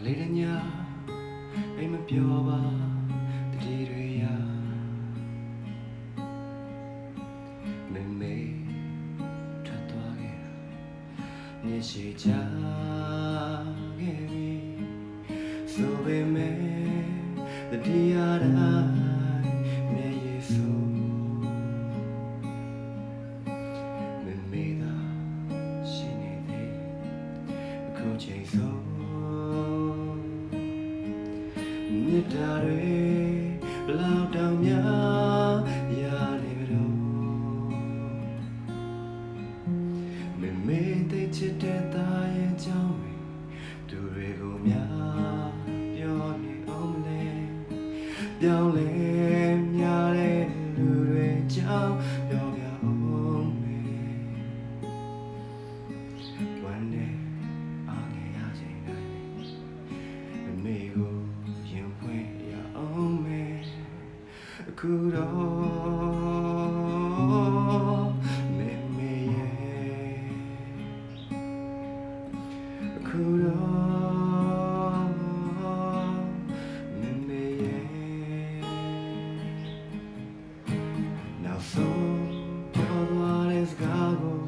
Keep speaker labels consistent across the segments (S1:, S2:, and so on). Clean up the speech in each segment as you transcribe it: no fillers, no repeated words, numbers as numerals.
S1: လေးတညာအိမ်မပြောပါတတိတွေရမေမေထွက်သွားခဲ့ညရှိကြခဲ့ပြီဆိုပေမဲ့တတိယတိုင်းမျက်ရည်ဆိုမေမေသာရှိနေသေးအခုချိန်ဆိုမြတ်တာတွေလောက်တောင်များရနေမလို့မေမေသိချစ်တဲ့သားရဲ့ကြောင်းတွေသူတွေကိုများပြောနေအောင်လေပြောင်းလဲများတဲ့လူတွေကြောင်းပြောပြအောင်မေวันนี้အားငယ်ရချိန်တိုင်းမေမေကိုရင်ဖွင့်ရအောင်မေအခုတော့မေမေရဲ့အခုတော့မေမေရဲ့နောက်ဆုံးပြောသွားတဲ့စကားကို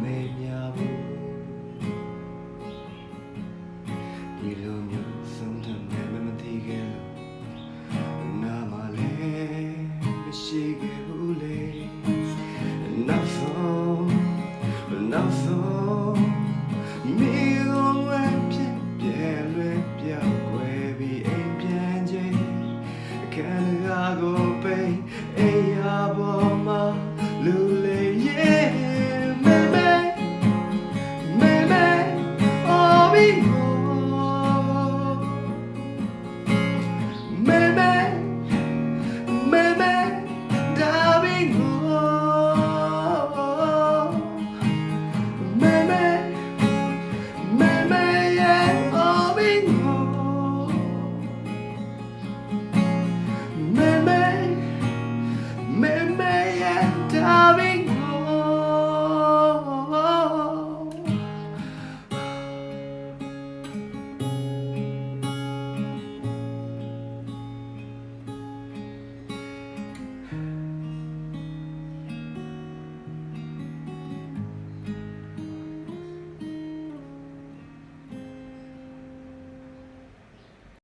S1: မေ့မြဘူးဒီလိုမျိုးဆုံးတဲ့မသိခဲ့လို့နာမလေးမရှိခဲ့ဘူးလေနောက်ဆုံး